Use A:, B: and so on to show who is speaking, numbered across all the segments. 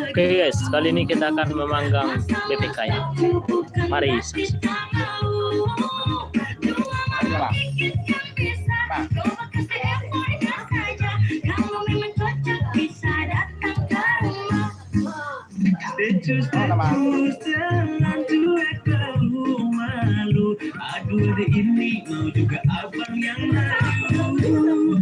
A: Oke guys, kali ini kita akan memanggang BPK ya. Mari saksikan.
B: Aduh ini mau juga abang yang lalu.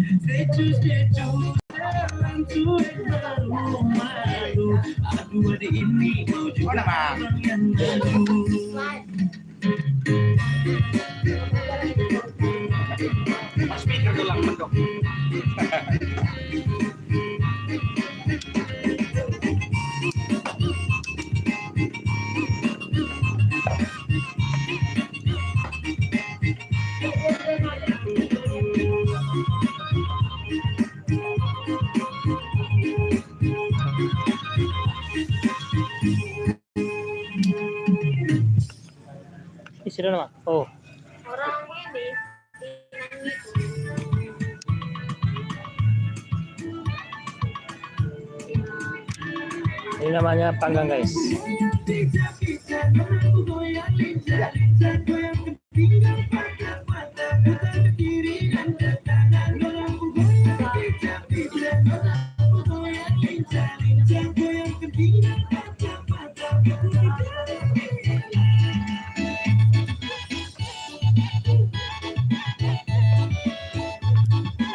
B: Aduh ini mau juga abang yang lalu. Mas speaker tulang mendok.
A: Sino naman? Oh.
C: Orang ini
A: Ini namanya panggang guys.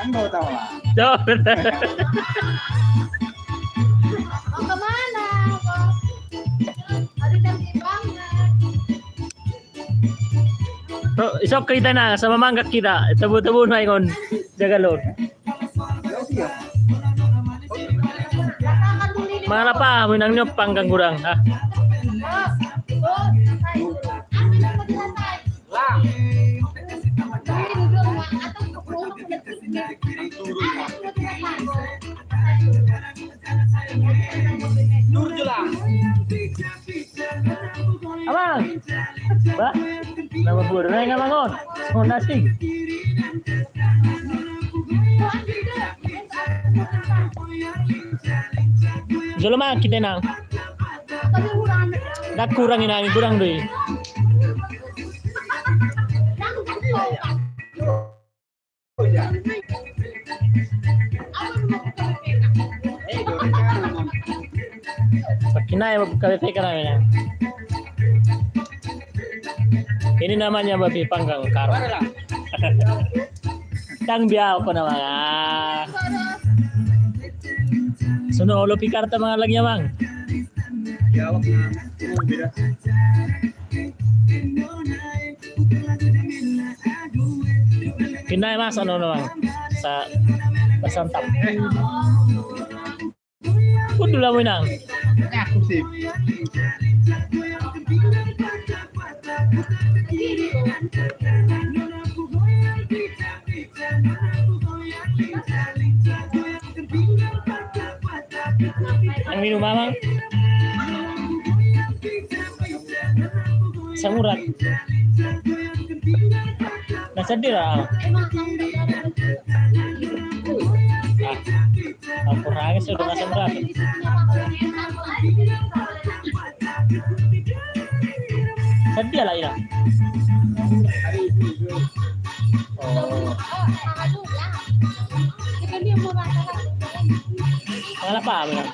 B: Anda tahu lah.
A: Jauh.
C: mau kemana? Hari cantik banget.
A: So, isok kita na sa mamangga kita. Tabo-tabo na ingon. Jagalon. Mana pa minang nyo panggang kurang ha. Abang. Ba? Nama buru na nga mangon. Ngon nasig. Joloma kita nang. Dak kurang ina kurang deui. Pakinay magkabete ka namin. Ini namanya babi panggang karo. Kang biao ko naman. Suno ulo pikarta mga lagnya mang.
B: Jawab na. Beda.
A: Kinay mas ano naman sa basantap. Kudula mo nang.
B: Aku sih.
A: Ang minum mama. Samurat. Nasadir ah. Aku nangis sudah nggak samurat. Sedih lah ya. Oh. Malah apa bilang?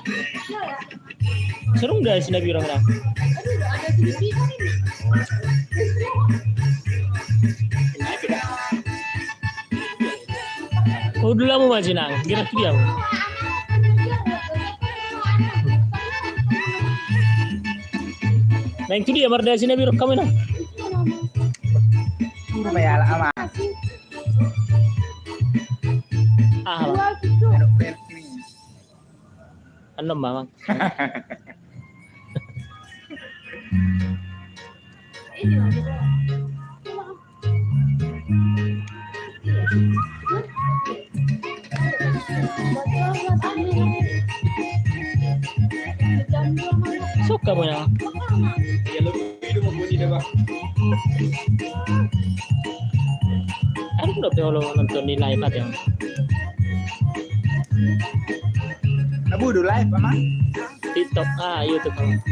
A: Serung dah sini bilang bilang. Oh dulu mau maju nang, kira dia. Nah itu dia marda sini bilang kamu nang.
B: Bayar ama.
A: Ah. Ano mamang? Suka mo na. Ano ko na pero nonton ni live natin.
D: Abu do live Mama.
A: TikTok, YouTube Amang.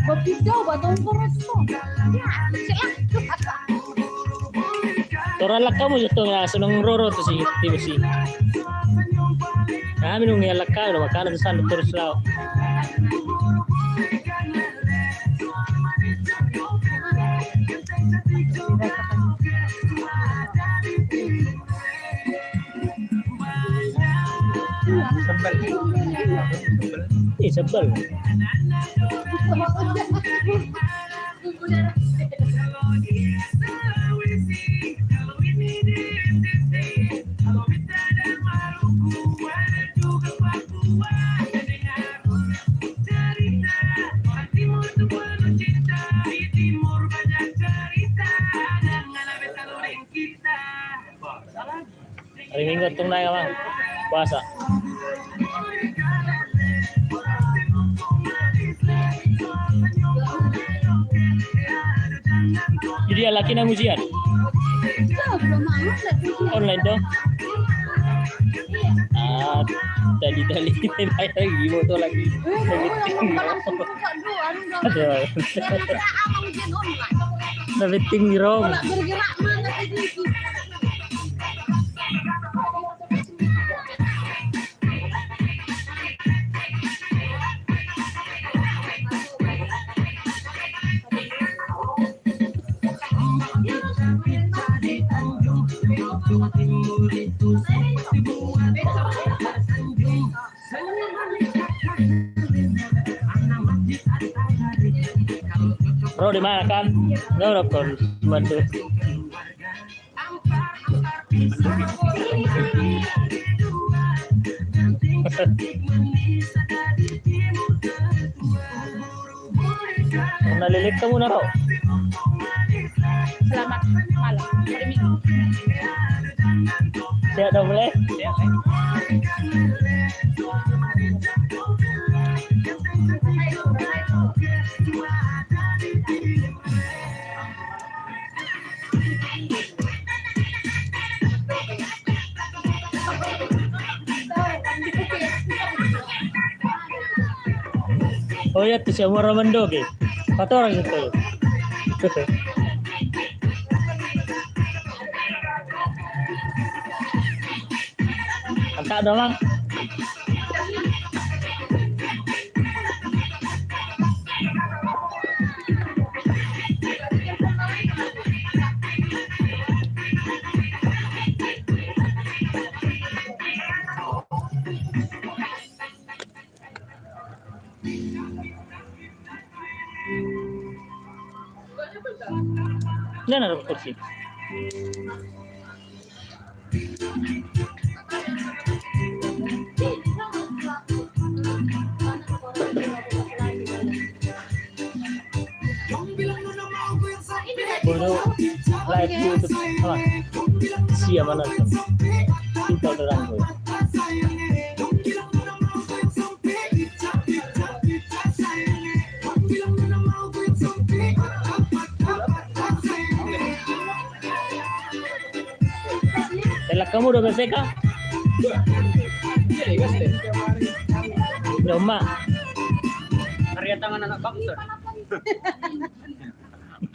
C: Berbidau batong korot mo.
A: Toralak kamu jatuh nga sunong roro to si Tibusi. Kami nung ngalak ka, makanan sa sana terus lao.
D: Sembel.
A: Sebel. Hari Minggu tung naik Bang. Puasa. Jadi laki nang ujian online dong. Tadi bayar lagi motor lagi. Lebih tinggi rom. Bro di mana kan? Nggak udah kon bantu. Nalilik kamu naro.
C: Selamat malam. Hari Minggu.
A: Siap dah boleh? Oh ya, tuh siapa orang mendo ke? 4 orang itu. Angkat dong, Bang. Jangan ada kursi. Bodoh live YouTube apa? Siapa mana tuh? Kita orang tuh. Kamu udah BPK? Doma.
D: Karya tangan anak bangsa.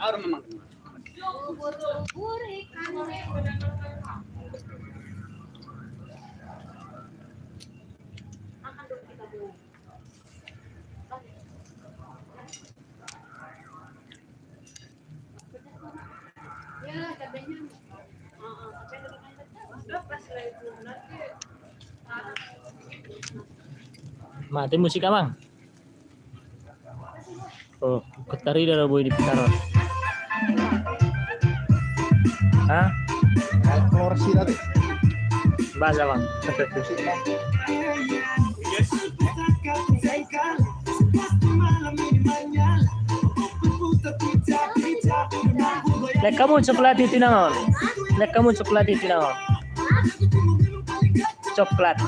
D: Aur memang.
A: Mati musik Amang. Oh, ketari dah boy di pitaron. Hah?
D: Keluar sih tadi.
A: Bahasa Bang. Lek kamu coklat itu naon? Lek kamu coklat itu naon? Coklat.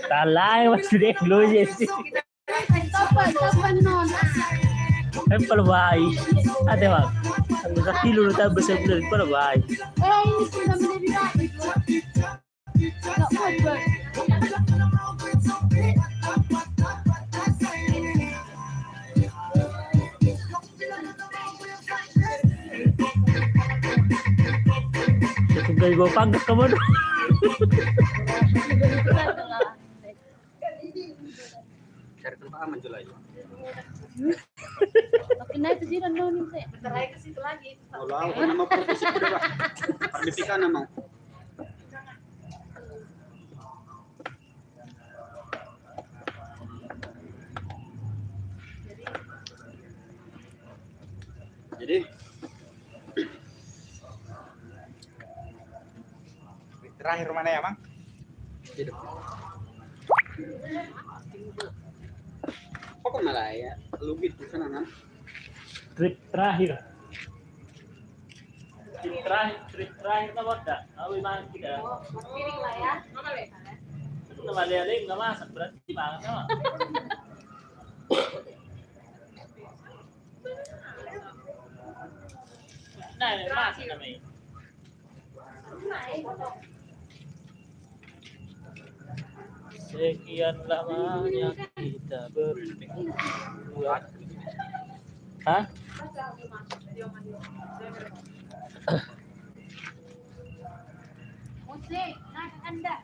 A: Talay mas deh lo jadi.
C: dapat non.
A: Palaway. Ate bang. Ang sa kilo na tayo sa bulan palaway.
C: Ini sudah menjadi nggak buat.
A: Tunggal gua pagkat ka mo.
D: Cari tempat aman Julai.
C: Makin naik sih dan nih saya. Bentar lagi ke situ lagi.
D: Wala, ako naman po kasi ko diba? Pagdipika naman. Jadi terakhir mana ya, Mang? Hidup. Kok Malaya? Lugit di sana kan?
A: Trip terakhir. Trip terakhir na wala. Awi man kita.
C: Piring lah ya.
A: Itu na mali-aling na masak berarti banget sama. Nah, masak na may. Sekian lamanya kita berdua. Hah?
C: Musik, nak anda.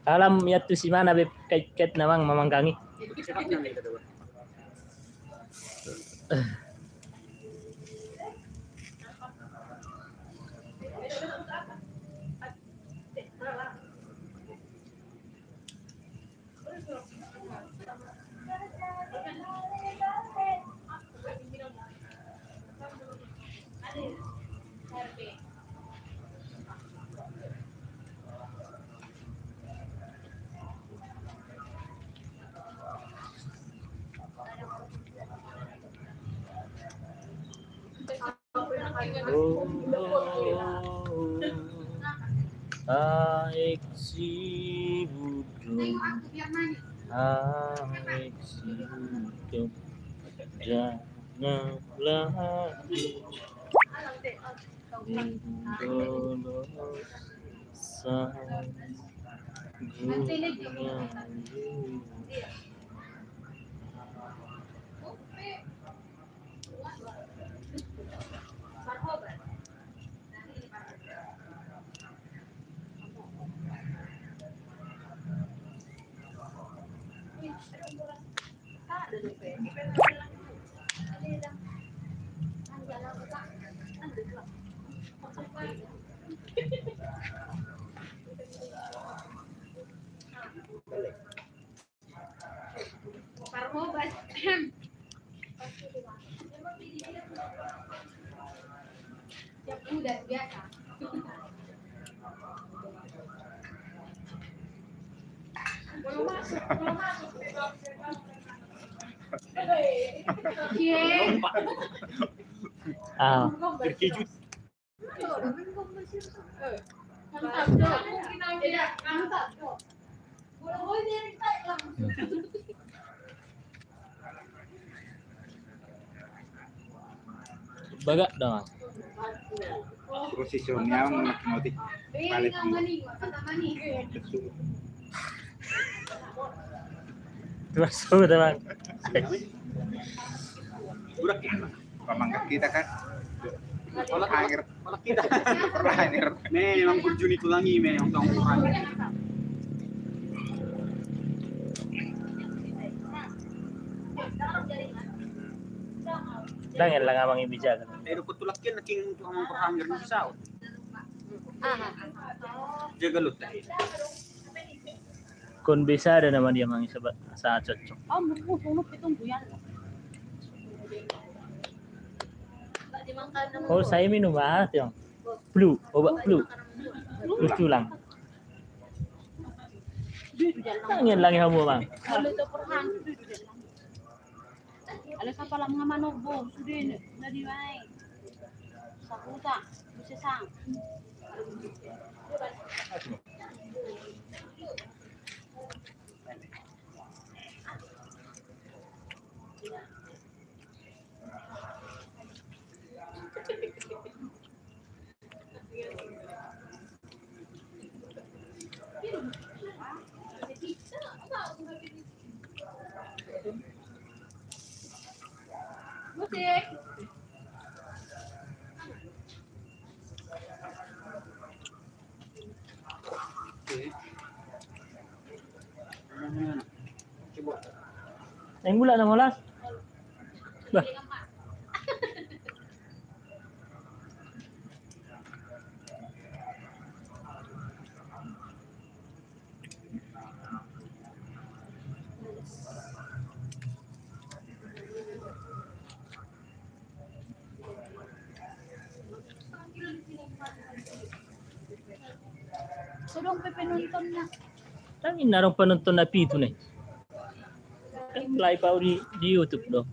A: Alam yaitu si mana beb kait namang mamangkangi.
D: Sikap na nila diba?
A: Aik si budung, aik si budung, janganlah dibolos sang gunung.
C: Yang udah biasa. Belum masuk.
A: Ah,
D: Terkejut.
A: baga dong.
D: Posisinya motif balik.
A: Terus teman.
D: Burak ya. Pemangkat kita kan. Akhir kita. Terakhir. Memang Juni tulangi memang tahun
A: Dangan lang amang ibijag.
D: Pero kutulakin naking untuk amang perhamir ng sao. Jagalut tayo.
A: Kung bisa ada naman dia mang sa cocok.
C: Sunod itong buyan.
A: Oh, saya minum banget yang flu, obat flu. Lucu lang. Tangin lang yung mo, Mang.
C: Kalau itu perhan, alas apa lah mga manok bo, sudin, na di bay. Sakuta, bisa sang. Cek.
D: Coba.
A: Yang gula na molas. Bah.
C: Suruh Pepe nonton na.
A: Tangin narong penonton na pito na. Kan live pa di YouTube dong.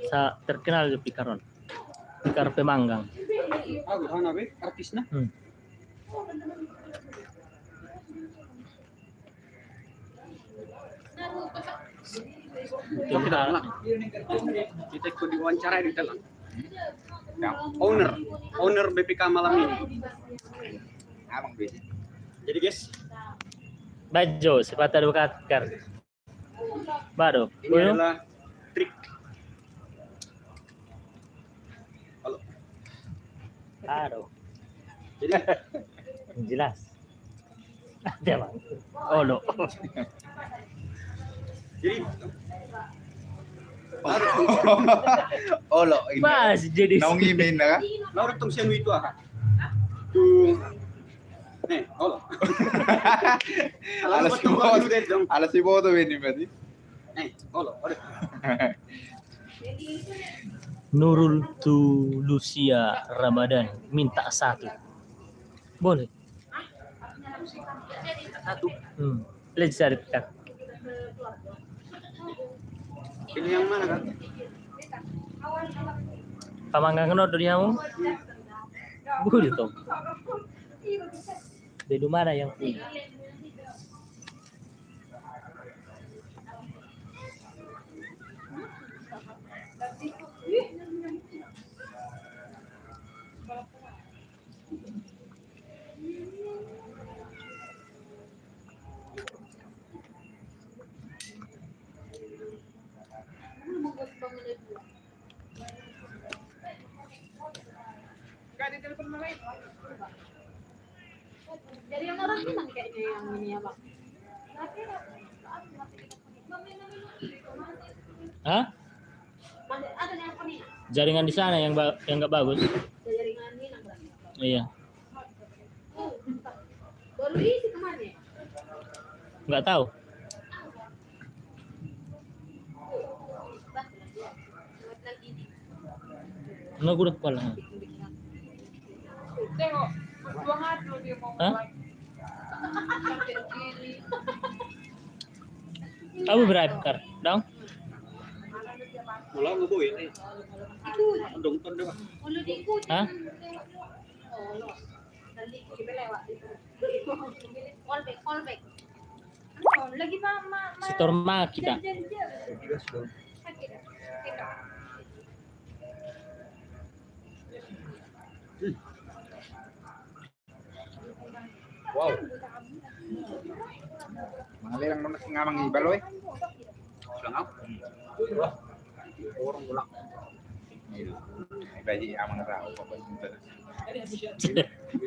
A: Sa terkenal di Pikaron. Pikar Pemanggang.
D: Aku hana be artis na.
A: Yung
D: Kita lang. Kita ikut diwawancara di dalam. Ya, owner BPK malam ini. Abang besi. Jadi guys,
A: Bajo, sepatu advokat kar. Baru.
D: ini adalah trik. Halo.
A: Baru.
D: Jadi
A: Jelas. Ada bang. Oh lo.
D: jadi
E: Olo ini.
A: Mas jadi.
E: Naungimin na ka?
D: lalu tong siya itu ah. Tuh. Nih, halo.
E: Alas si Boto. Alas si Boto ini berarti.
D: Nih, halo.
A: Nurul tu Lucia Ramadan minta satu. Boleh.
D: Satu.
A: Let's cari Pikar.
D: Pilih yang mana kan?
A: Pamanggang no dari kamu? Boleh tuh. Dari mana yang punya?
C: Jadi yang orang bilang kayaknya yang ini ya, Bang.
A: Hah?
C: Ada yang apa nih?
A: Jaringan di sana yang nggak bagus.
C: Jaringan ini nang berarti.
A: Iya.
C: Oh, baru isi kemana ya?
A: Nggak tahu. Nggak udah kepala.
C: Tengok, 2 hari loh dia mau
A: Hah?
C: mulai. Sampai sini.
A: Kamu berapa Pikar? Dong?
D: Pulang nggak boleh.
C: Ikut.
D: Dong ton deh.
C: Kalau diikut.
A: Hah?
C: Oh, lo. Nanti kita lewat itu. Callback. Oh, lagi mama.
A: Setor mak kita.
C: Sakit.
E: Wow. Mangalang mo na ngamang ibalo eh.
D: Pulang aku. Orang pulang.
E: Ay bayi amang rao pa pag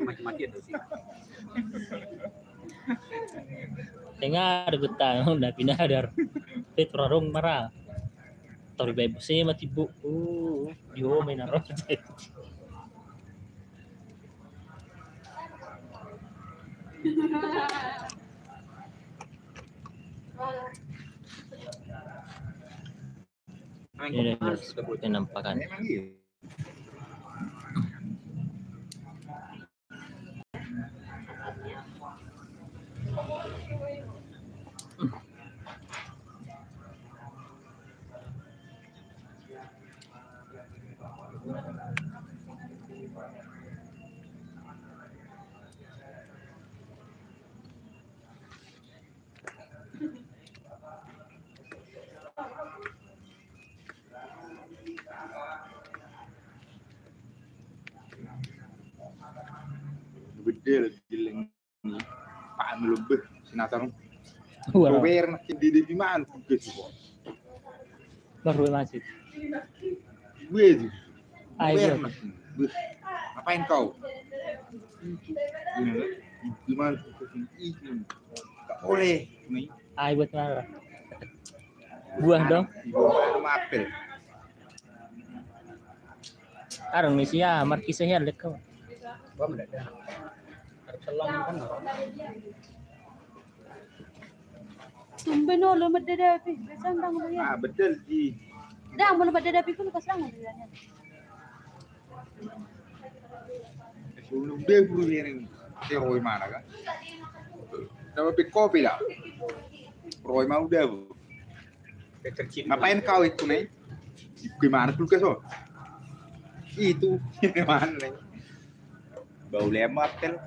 D: Mati-mati itu sih.
A: Tengah ada getah, udah pinadar. Petrarong marah. Tori bebo sih mati bu. Dio main arot. Ini penampakan.
E: Memang iya. Gede lah giling. Paan lebih sinatarong.
A: Wah,
E: Rower nak di mana juga sih?
A: baru masih.
E: Gue itu.
A: Ayo.
E: Rower nak. Ngapain kau? Gimana? Gak boleh. Nih.
A: Ayo buat marah. Buah dong.
E: Ibu apel.
A: Arang ni siya, markisa yan lek kau.
D: Gua mendadak. Harus selang kan.
C: Tumben lo madadapi. Besan dang mo
E: Ah
C: yan.
E: betul sih.
C: Dang mo madadapi ko lepas lang mo yan.
E: Sebelum dia buru ini Roy mana kan? Sama pick kopi lah. Roy mau udah bu.
D: Kecil.
E: Ngapain kau itu nih? Gimana tuh keso? Itu gimana nih? Bau lemak kan?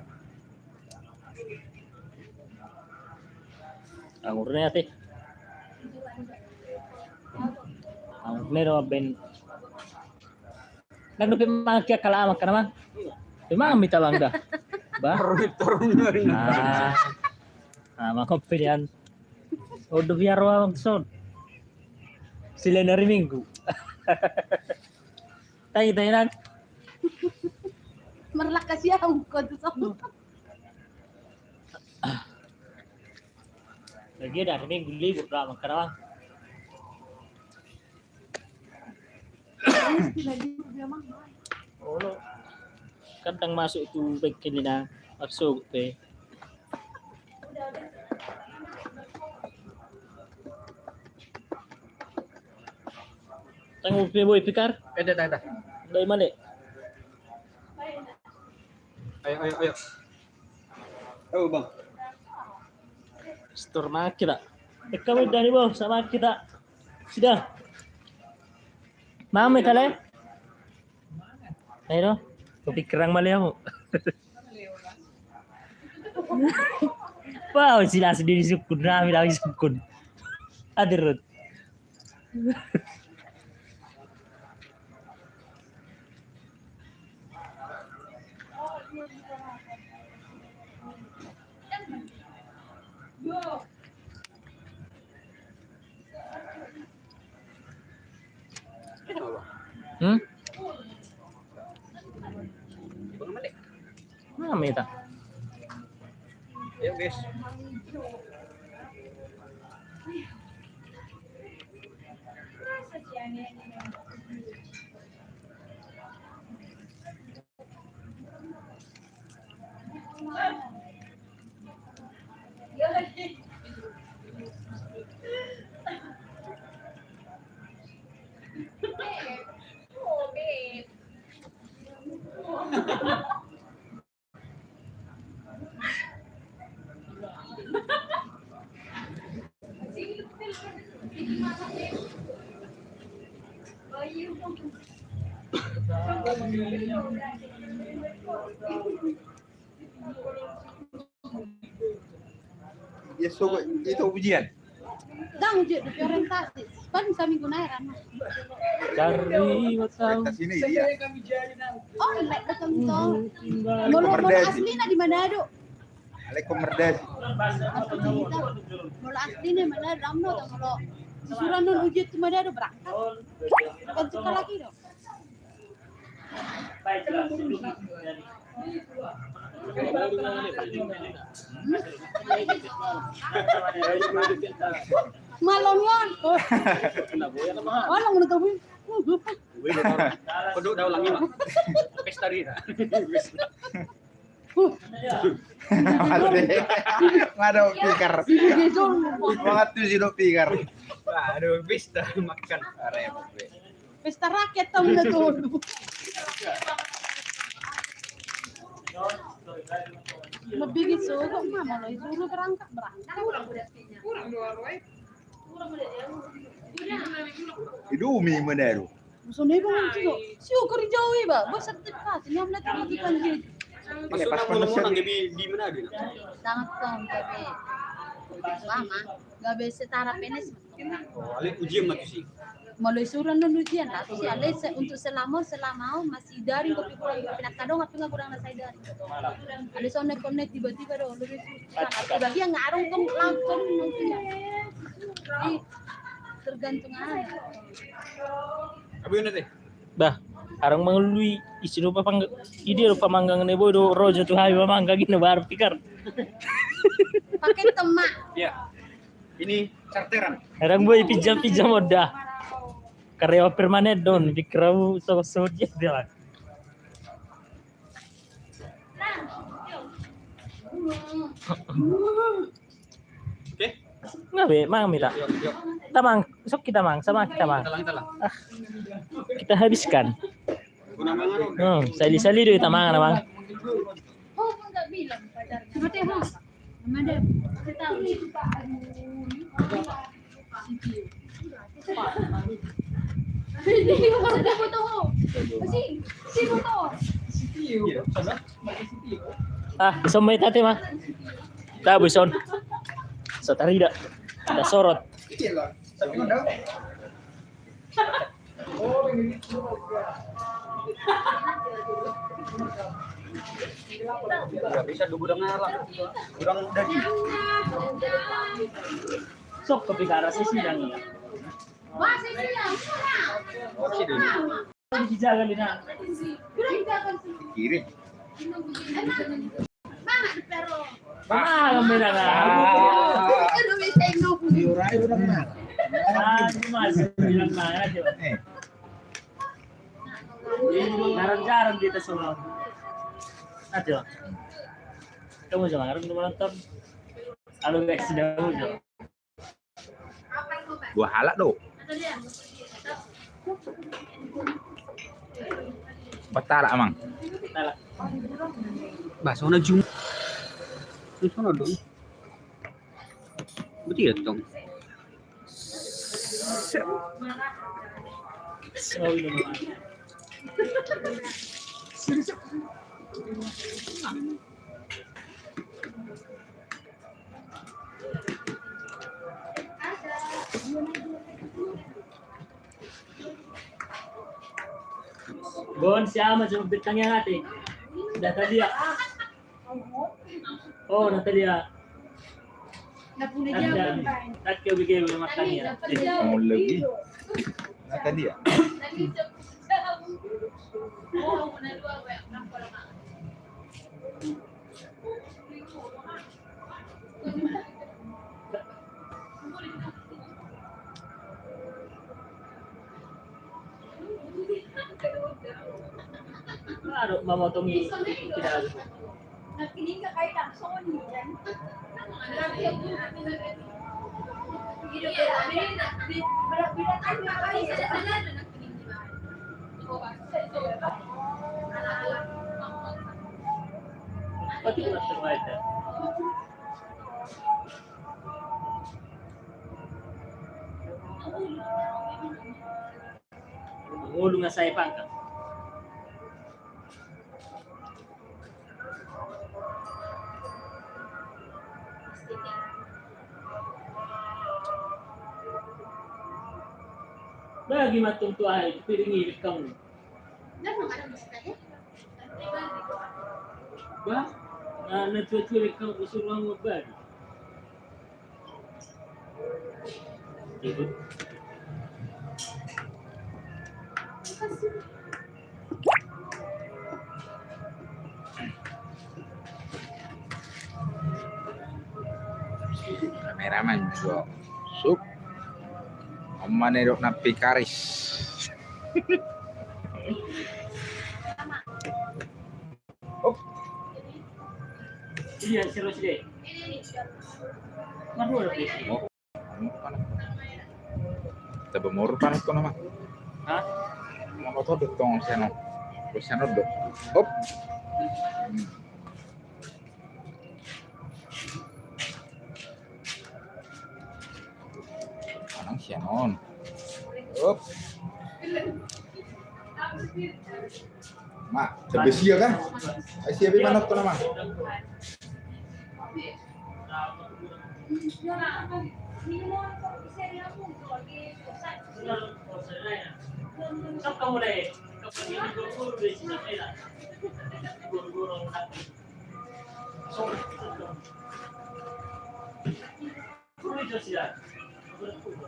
A: Angurnya teh. Angurnya ro ben. Nagdupi makia kala mak kana Memang minta bang dah. Bah. Maka pilihan. Udah biar ruang son. Sila na rin minggu. Tayo nang.
C: Merlak kasi ang ko to.
A: Lagi dah minggu libur dah mak kana. Oh no. Kadang masuk itu bagian na masuk teh. Tengok boy pikar.
D: Ada.
A: Dari mana?
D: Ayo. Oh, Bang.
A: Store kita. Kami dari bawah sama kita. Sudah. Mami tale. Ayo. Kepikiran malah aku. Wow, sila sendiri sukun, kami lagi sukun. Adirut. Hmm?
D: Bang Malik.
A: Mami tak.
D: Ayo, guys.
E: Ya so itu ujian.
C: Dang je orientasi. Pan sa minggu na ran.
A: Cari macam.
E: Kita sini dia.
C: Oh, like betul to. Molo asli na di Manado.
E: Alaikum merdas.
C: Molo asli na Manado ramno to molo. Susuran nun uji tu Manado berangkat. Kan suka lagi do. Malon yan. Walang mo nagawin.
D: Peduk dah ulangi, Mak. Pesta dia.
E: Ada pikir. Banget tuh sih pikir.
D: Aduh, pesta makan.
C: Pesta rakyat tau na to. Mabigit sugo, mama lo sugo berangkat.
E: Idumi menaru.
C: Sunay ba ng siyo? Siyo ko rin jawi ba? Basta tipa, tinyam na tinigipan din.
D: Masuk
E: Pas
D: nak
E: manusia
D: ngomong di mana dia?
C: Sangat kong gabi. Mama, gabi setara penis.
D: Oh, alik ujian mati sih.
C: Mulai suran nun ujian lah. Si alay untuk selama masih daring kopi kurang pinakadong apa nggak kurang nasi daring. Ada soalnya connect tiba-tiba dong lebih susah. Bagi yang ngarung kan langsung mungkin. Jadi tergantung aja.
D: Apa ini teh?
A: Bah, arang mengelui isi rupa ide rupa manggang nebo do rojo tuh hayu mangga gini baru pikir.
C: Pakai temak.
D: Ya. Ini charteran.
A: Arang boy pinjam moda. Karyawan permanen don pikirau so dia bilang.
D: Oke.
A: Nggak be, mang mila.
D: Yuk.
A: Tamang, sok kita mang, sama kita mang.
D: Kita lang.
A: Kita habiskan.
D: Guna mga
A: Sali-sali do tamang na mang.
C: Oh, enggak bilang pacarnya. Coba deh, Mas. Madam, saya tahu. Hindi ko kasi foto ko. Kasi, si foto.
A: Bisa may tate mah. Buson. Sa tarida. Da sorot.
D: Nggak bisa gudang ngalah. Gudang daging.
A: Sok kopi kara sidang ya.
C: Wah, saya bilang.
D: Oh, sih dulu.
A: Dijaga lina.
E: Kirim.
C: Mama, pero.
A: Kamera na.
C: Ano may tengo po?
E: Diurai udah kenal.
A: Mas bilang mana coba. Jarang-jarang kita semua. Aduh. Kamu jangan nonton. Halo guys, sudah udah.
E: Gua halak do. Batala amang.
A: Tala.
D: Baso na jum. Ito na doon. Buti itong.
A: Oh, ini mah. Bon, siapa cuma bintangnya nanti? Natalia. Oh, Natalia. At kau bigay mo matangnya.
E: Mau lagi. Nata dia.
A: Ano, mamotongi tidak ada.
C: Nakinig ka kay Sony yan.
A: Pati ko nagtabayad na. Ulo nga sa ipang ka. Bagi matungtuan, piringilit ka mo. Ba? Nagtutulik ka mo, usulang mo ba? Ikot.
E: Kameraman juga. Sup. Manedok na pikaris.
A: Iya, serius deh. Mana ada please?
E: Oh. Tapi mau panas ko naman.
A: Hah?
E: Mga to ditong seno. Ko seno do. Hop. Anong senon. Hop. Ma, sabi siya ka? Ay siya manok ko naman.
A: Saan ka mula eh? Kapag yung guru-guru din sila nila. Guru-guru ang natin. So, guru ito sila. Guru-guru.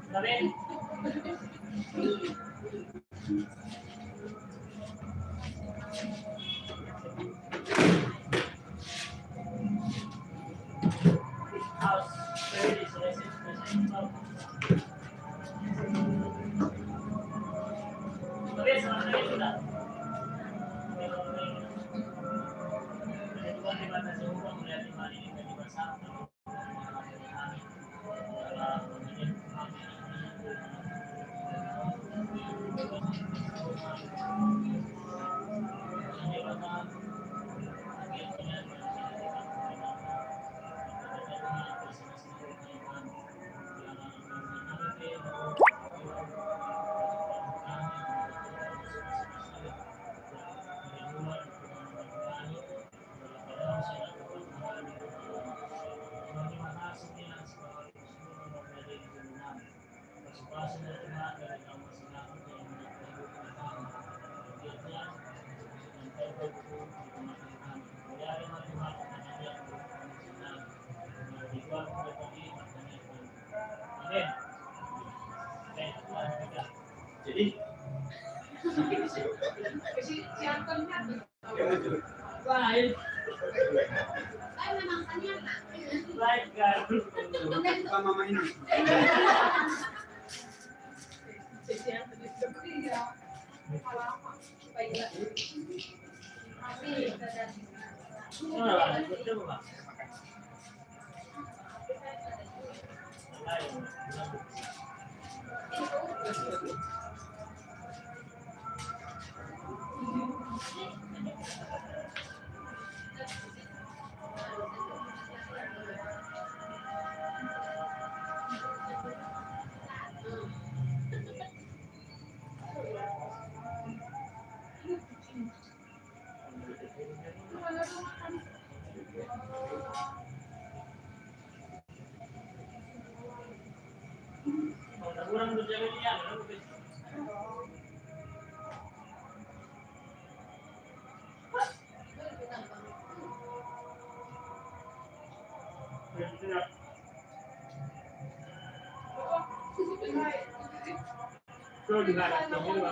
A: Sabi? House, 30, so I said, Sabi, sa mga kayo na. Jadi, lain, lain kan.
D: Bukan mama ini.
A: Nah, betul Pak. Kurang berjaga dia, Tuh di mana? Ini apa?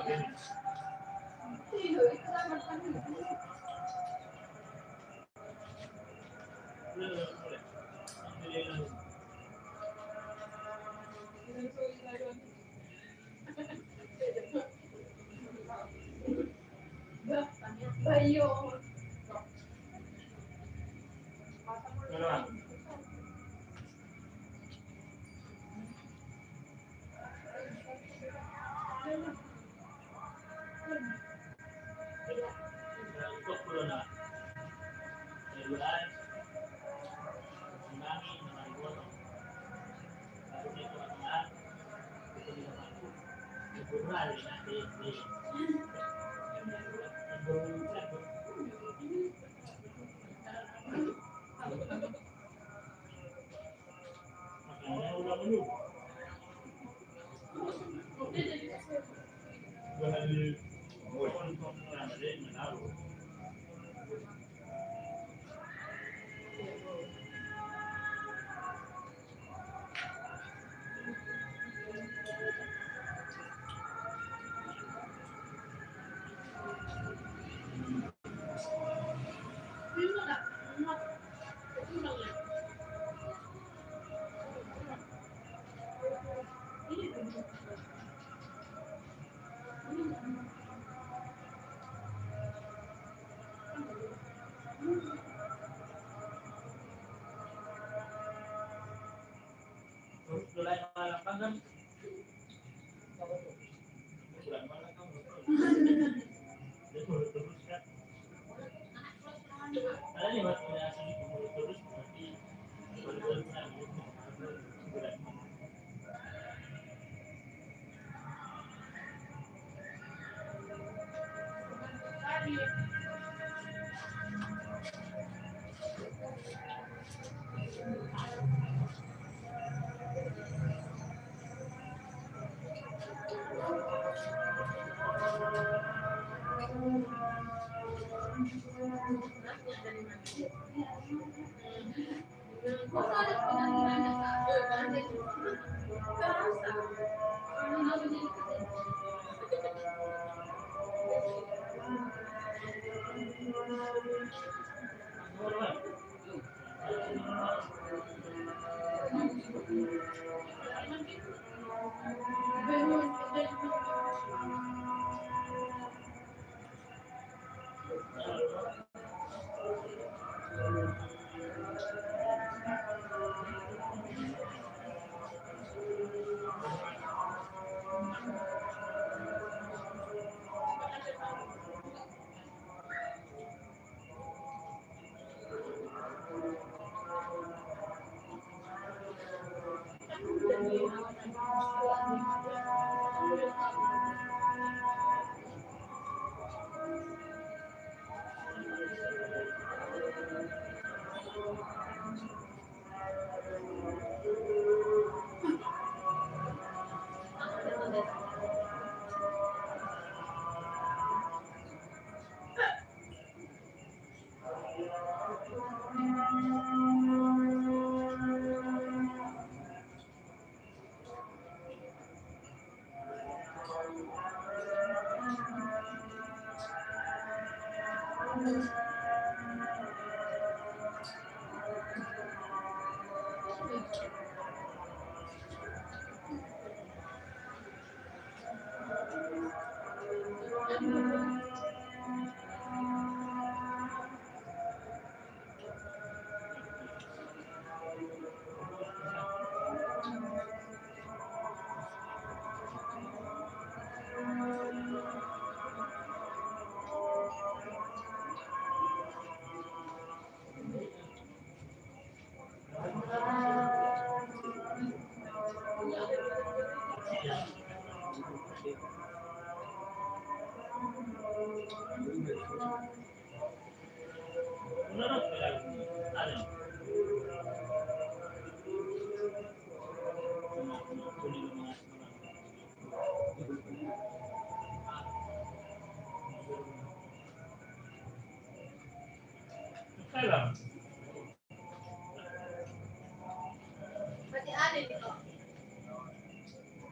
C: Berarti ada nih kok.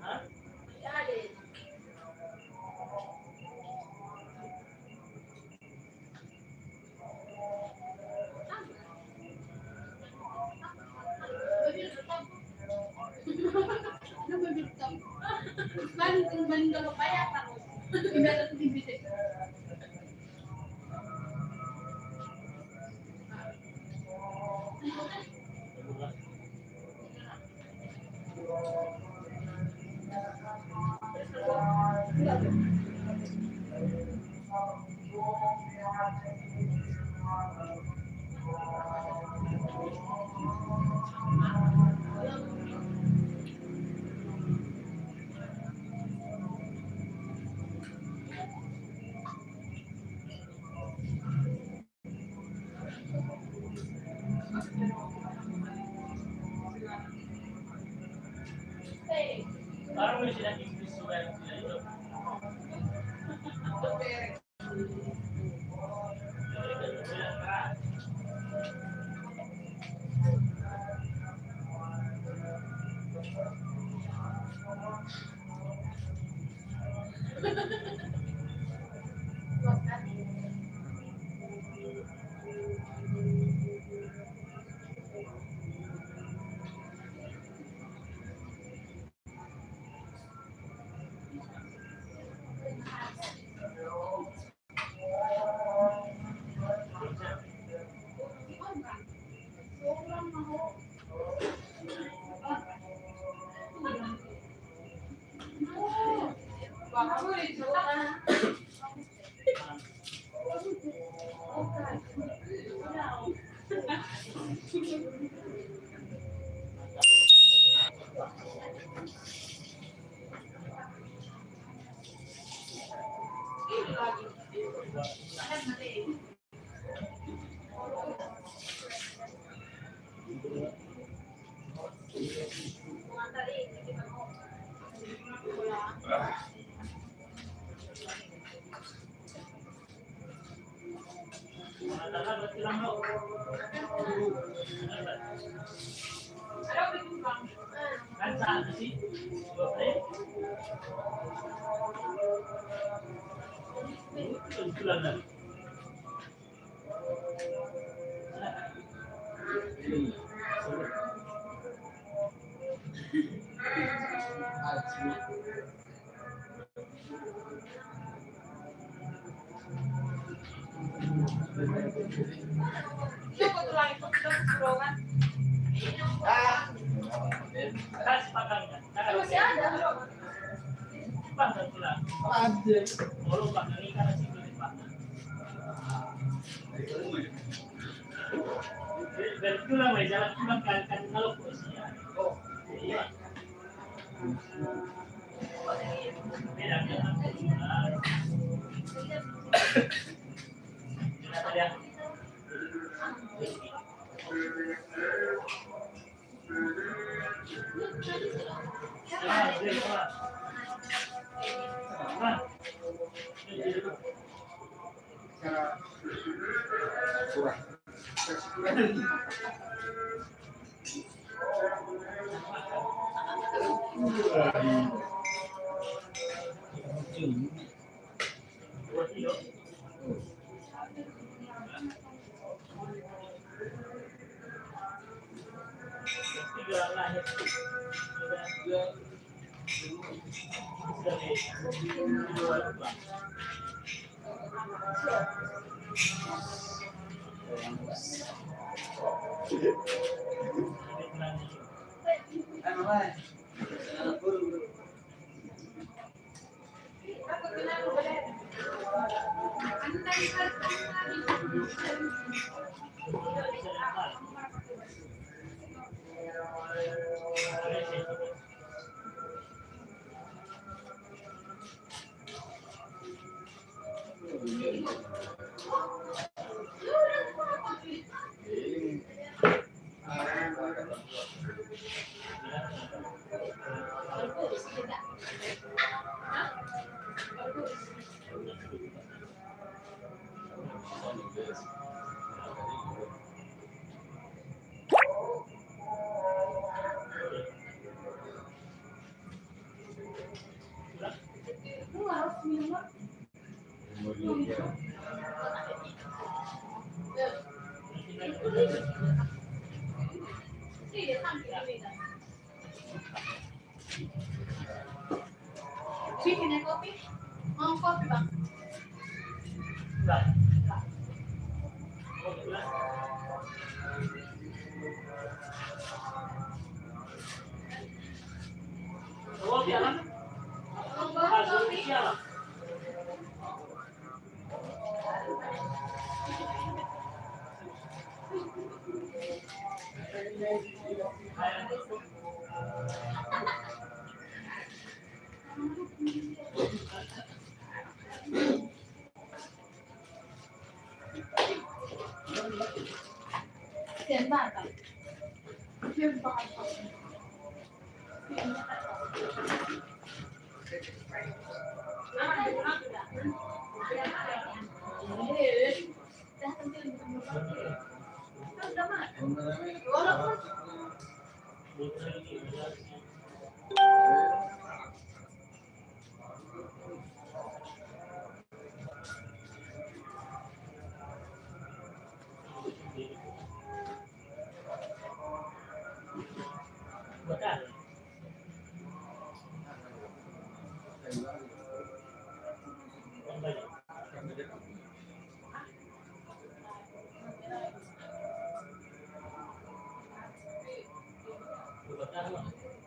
C: Berarti ada. Banding kalau payah kan. Tidak ada TV.
A: Parang may sinabing gusto ba yung sila ito?
C: Bikin kopi? Mau kopi bang? Tiền bạc à? Tiền bạc à?
A: Betul.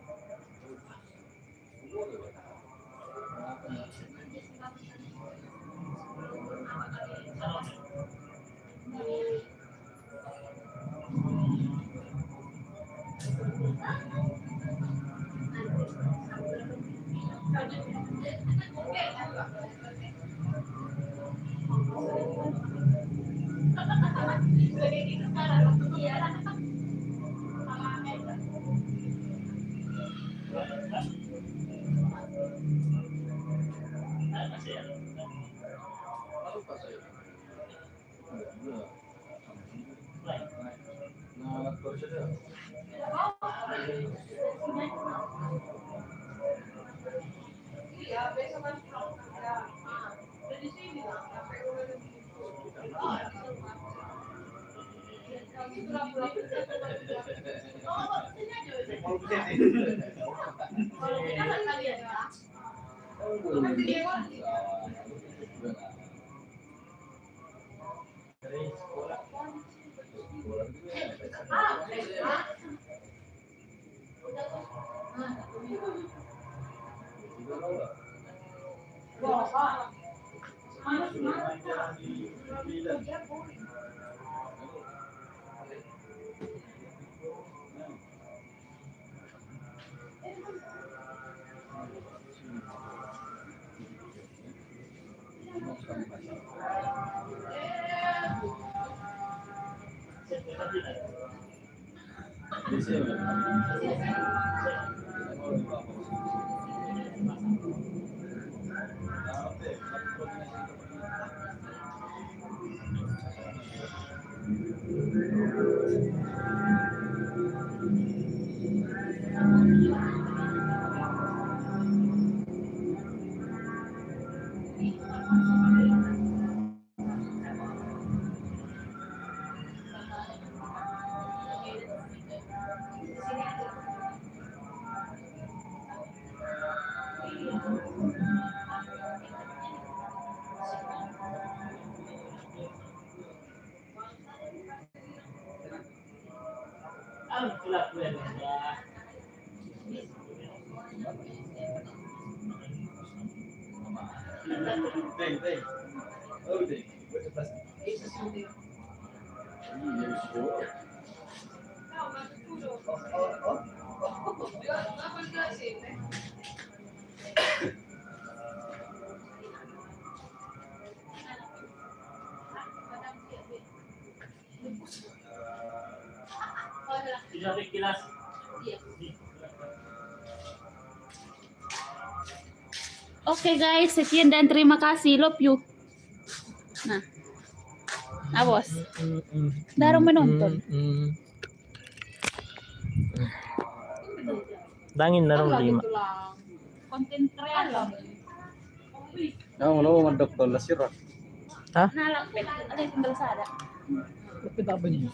C: Oke guys, sekian dan terima kasih. Love you. Nah, bos. Darong menonton.
A: Dangin na rin 5.
C: Konten kreator.
D: No, mandok doon sirah.
C: Nalapit. Ada yang tinggal sada.
A: Lapit apa niya?